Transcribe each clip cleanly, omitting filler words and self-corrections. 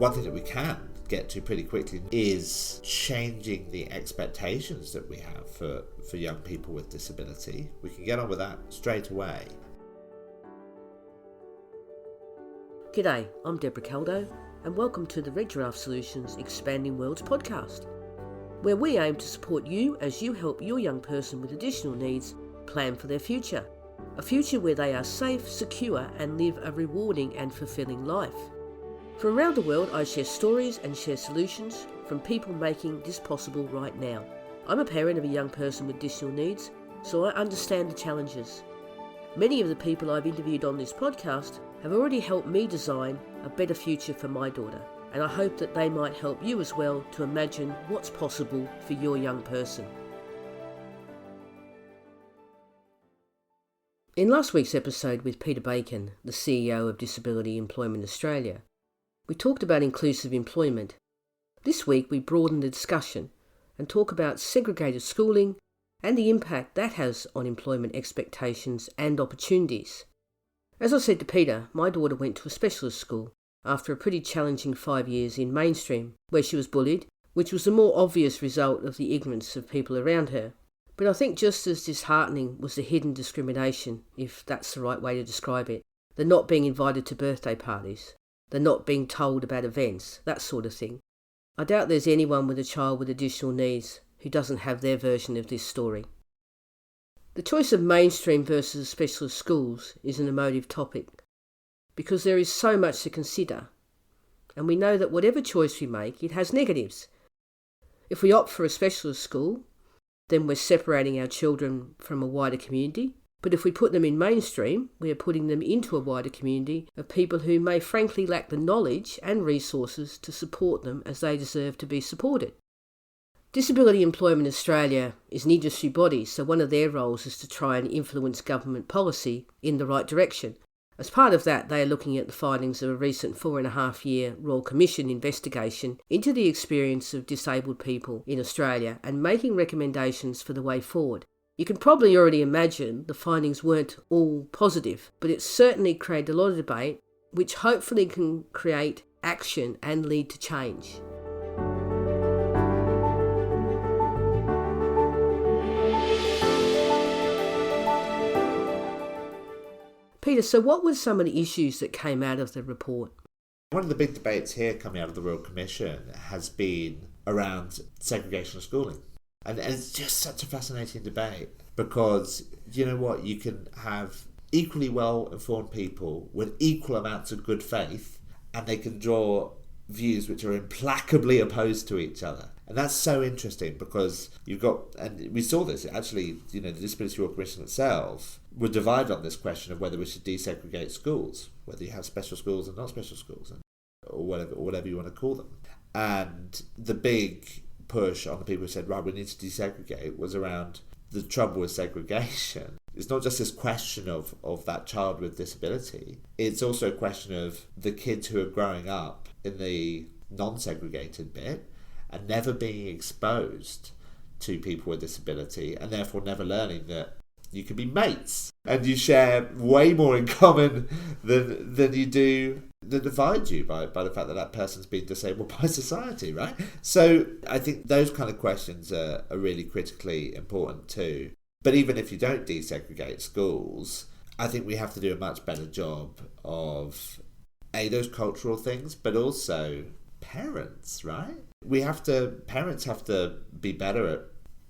one thing that we can get to pretty quickly is changing the expectations that we have for young people with disability. We can get on with that straight away. G'day, I'm Deborah Caldo, and welcome to the Red Giraffe Solutions Expanding Worlds podcast, where we aim to support you as you help your young person with additional needs plan for their future. A future where they are safe, secure, and live a rewarding and fulfilling life. From around the world, I share stories and share solutions from people making this possible right now. I'm a parent of a young person with additional needs, so I understand the challenges. Many of the people I've interviewed on this podcast have already helped me design a better future for my daughter, and I hope that they might help you as well to imagine what's possible for your young person. In last week's episode with Peter Bacon, the CEO of Disability Employment Australia, we talked about inclusive employment. This week we broaden the discussion and talk about segregated schooling and the impact that has on employment expectations and opportunities. As I said to Peter, my daughter went to a specialist school after a pretty challenging 5 years in mainstream, where she was bullied, which was the more obvious result of the ignorance of people around her. But I think just as disheartening was the hidden discrimination, if that's the right way to describe it, the not being invited to birthday parties, the not being told about events, that sort of thing. I doubt there's anyone with a child with additional needs who doesn't have their version of this story. The choice of mainstream versus specialist schools is an emotive topic, because there is so much to consider, and we know that whatever choice we make, it has negatives. If we opt for a specialist school, then we're separating our children from a wider community. But if we put them in mainstream, we are putting them into a wider community of people who may frankly lack the knowledge and resources to support them as they deserve to be supported. Disability Employment Australia is an industry body, so one of their roles is to try and influence government policy in the right direction. As part of that, they are looking at the findings of a recent 4.5-year Royal Commission investigation into the experience of disabled people in Australia and making recommendations for the way forward. You can probably already imagine the findings weren't all positive, but it certainly created a lot of debate, which hopefully can create action and lead to change. Peter, so what were some of the issues that came out of the report? One of the big debates here coming out of the Royal Commission has been around segregation of schooling. And it's just such a fascinating debate because, you know what, you can have equally well-informed people with equal amounts of good faith and they can draw views which are implacably opposed to each other. And that's so interesting because you've got, and we saw this actually, the Disability Royal Commission itself were divided on this question of whether we should desegregate schools, whether you have special schools and not special schools, or whatever you want to call them. And the big push on the people who said, right, we need to desegregate was around the trouble with segregation. It's not just this question of that child with disability. It's also a question of the kids who are growing up in the non-segregated bit and never being exposed to people with disability and therefore never learning that you can be mates and you share way more in common than you do that divide you by the fact that person's been disabled by society, right? So I think those kind of questions are really critically important too. But even if you don't desegregate schools, I think we have to do a much better job of those cultural things, but also parents, right? Parents have to be better at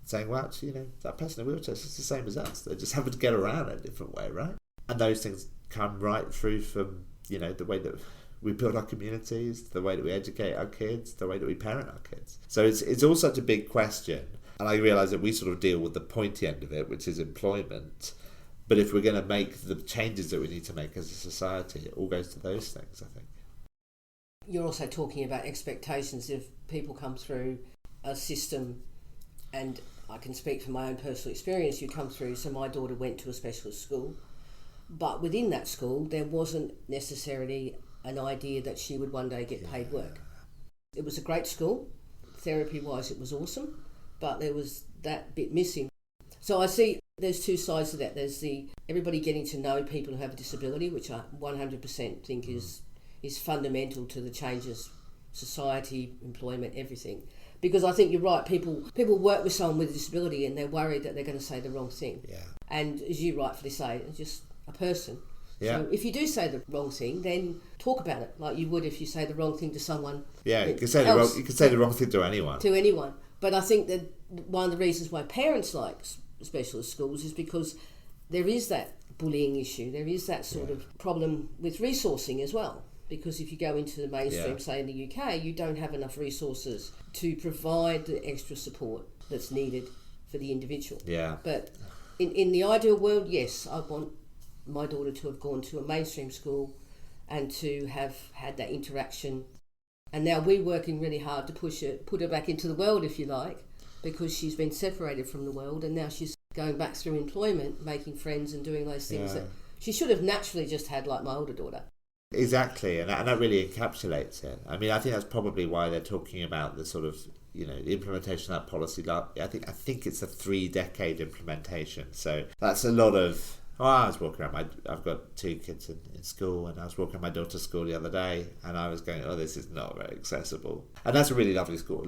saying, well, actually, that person in a wheelchair is the same as us. They just happen to get around in a different way, right? And those things come right through from, the way that we build our communities, the way that we educate our kids, the way that we parent our kids. So it's all such a big question. And I realise that we sort of deal with the pointy end of it, which is employment. But if we're going to make the changes that we need to make as a society, it all goes to those things, I think. You're also talking about expectations. If people come through a system, and I can speak from my own personal experience, you come through, so my daughter went to a specialist school, but within that school there wasn't necessarily an idea that she would one day get paid work. It was a great school, therapy-wise it was awesome, but there was that bit missing. So I see there's two sides to that. There's the everybody getting to know people who have a disability, which I 100% think is fundamental to the changes society, employment, everything. Because I think you're right, people work with someone with a disability and they're worried that they're going to say the wrong thing. Yeah. And as you rightfully say, it's just a person. Yeah. So if you do say the wrong thing, then talk about it like you would if you say the wrong thing to someone. Yeah, you can say the wrong thing to anyone. To anyone. But I think that one of the reasons why parents like specialist schools is because there is that bullying issue. There is that sort of problem with resourcing as well. Because if you go into the mainstream, say in the UK, you don't have enough resources to provide the extra support that's needed for the individual. Yeah. But in the ideal world, yes, I want my daughter to have gone to a mainstream school and to have had that interaction. And now we're working really hard to put her back into the world, if you like, because she's been separated from the world and now she's going back through employment, making friends and doing those things that she should have naturally just had like my older daughter. Exactly, and that really encapsulates it. I mean, I think that's probably why they're talking about the sort of, the implementation of that policy. I think it's a 3-decade implementation. So that's a lot of. I was walking around I've got 2 kids in school, and I was walking around my daughter's school the other day, and I was going, this is not very accessible. And that's a really lovely school,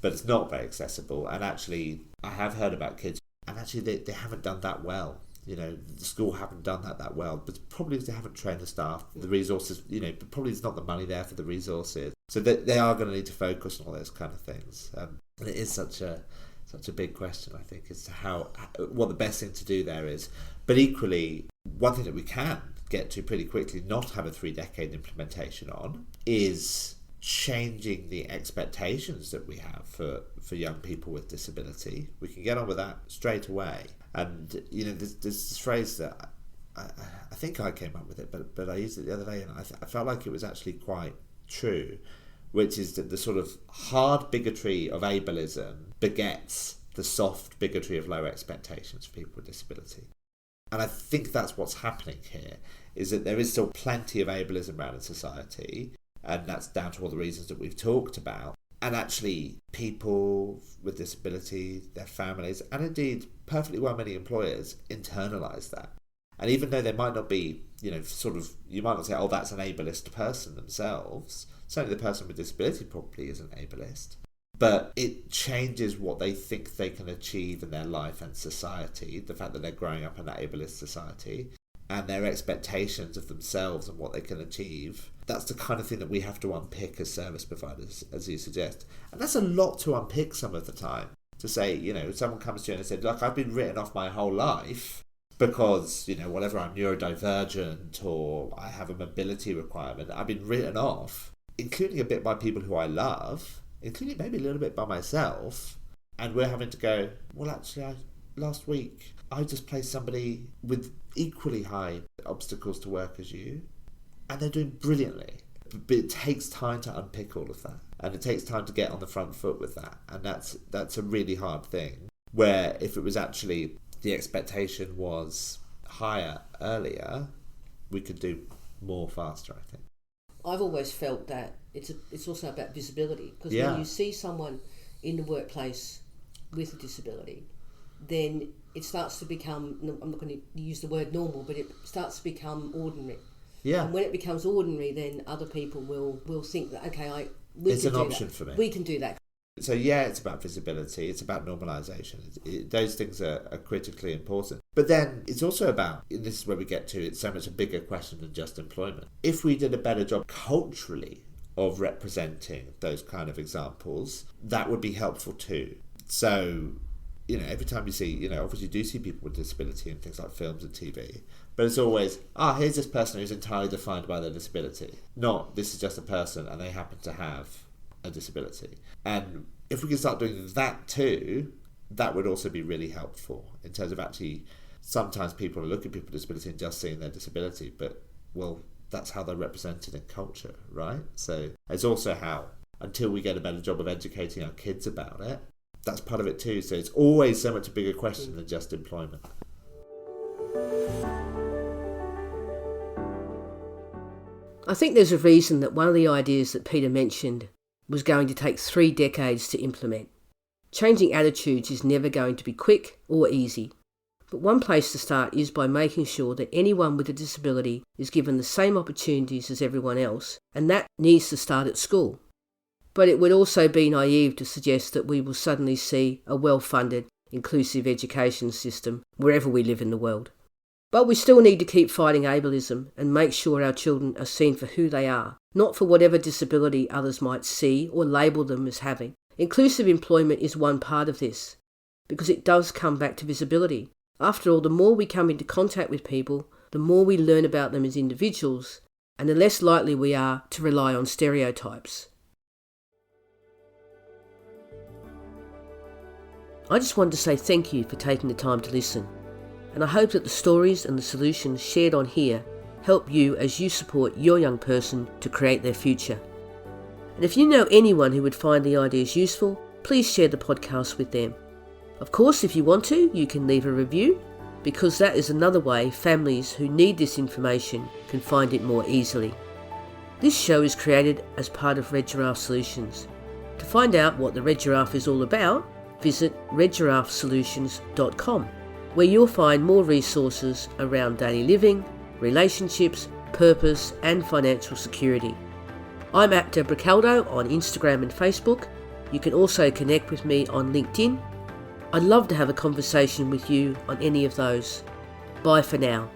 but it's not very accessible. And actually, I have heard about kids, and actually they haven't done that well. The school haven't done that well, but probably they haven't trained the staff, the resources, but probably there's not the money there for the resources. So they are going to need to focus on all those kind of things. And it is such a big question, I think, as to what the best thing to do there is. But equally, one thing that we can get to pretty quickly, not have a 3-decade implementation on, is changing the expectations that we have for young people with disability. We can get on with that straight away. And, there's this phrase that I think I came up with it, but I used it the other day, and I felt like it was actually quite true, which is that the sort of hard bigotry of ableism begets the soft bigotry of low expectations for people with disability. And I think that's what's happening here, is that there is still plenty of ableism around in society, and that's down to all the reasons that we've talked about. And actually, people with disability, their families, and indeed perfectly well many employers internalise that. And even though they might not be, you might not say, that's an ableist person themselves. Certainly the person with disability probably isn't ableist. But it changes what they think they can achieve in their life and society, the fact that they're growing up in that ableist society, and their expectations of themselves and what they can achieve. That's the kind of thing that we have to unpick as service providers, as you suggest. And that's a lot to unpick some of the time. To say, someone comes to you and said, look, I've been written off my whole life because, whatever, I'm neurodivergent or I have a mobility requirement. I've been written off, including a bit by people who I love, including maybe a little bit by myself. And we're having to go, well, actually, last week, I just placed somebody with equally high obstacles to work as you, and they're doing brilliantly. But it takes time to unpick all of that, and it takes time to get on the front foot with that, and that's a really hard thing. Where if it was actually the expectation was higher earlier, we could do more faster, I think. I've always felt that it's also about visibility, because when you see someone in the workplace with a disability, then it starts to become, I'm not going to use the word normal, but it starts to become ordinary. Yeah. And when it becomes ordinary, then other people will think that, okay, it's an option for me. We can do that. So it's about visibility, it's about normalisation. Those things are critically important. But then it's also about, and this is where we get to, it's so much a bigger question than just employment. If we did a better job culturally of representing those kind of examples, that would be helpful too. So, every time you see, obviously you do see people with disability in things like films and TV, but it's always, here's this person who's entirely defined by their disability. Not, this is just a person and they happen to have a disability. And if we can start doing that too, that would also be really helpful in terms of actually, sometimes people are looking at people with disability and just seeing their disability, but, well, that's how they're represented in culture, right? So it's also how, until we get a better job of educating our kids about it, that's part of it too. So it's always so much a bigger question than just employment. I think there's a reason that one of the ideas that Peter mentioned was going to take 3 decades to implement. Changing attitudes is never going to be quick or easy. But one place to start is by making sure that anyone with a disability is given the same opportunities as everyone else, and that needs to start at school. But it would also be naive to suggest that we will suddenly see a well-funded, inclusive education system wherever we live in the world. But we still need to keep fighting ableism and make sure our children are seen for who they are, not for whatever disability others might see or label them as having. Inclusive employment is one part of this, because it does come back to visibility. After all, the more we come into contact with people, the more we learn about them as individuals, and the less likely we are to rely on stereotypes. I just wanted to say thank you for taking the time to listen, and I hope that the stories and the solutions shared on here help you as you support your young person to create their future. And if you know anyone who would find the ideas useful, please share the podcast with them. Of course, if you want to, you can leave a review, because that is another way families who need this information can find it more easily. This show is created as part of Red Giraffe Solutions. To find out what the Red Giraffe is all about, visit redgiraffesolutions.com, where you'll find more resources around daily living, relationships, purpose and financial security. I'm Apta Bricaldo on Instagram and Facebook. You can also connect with me on LinkedIn. I'd love to have a conversation with you on any of those. Bye for now.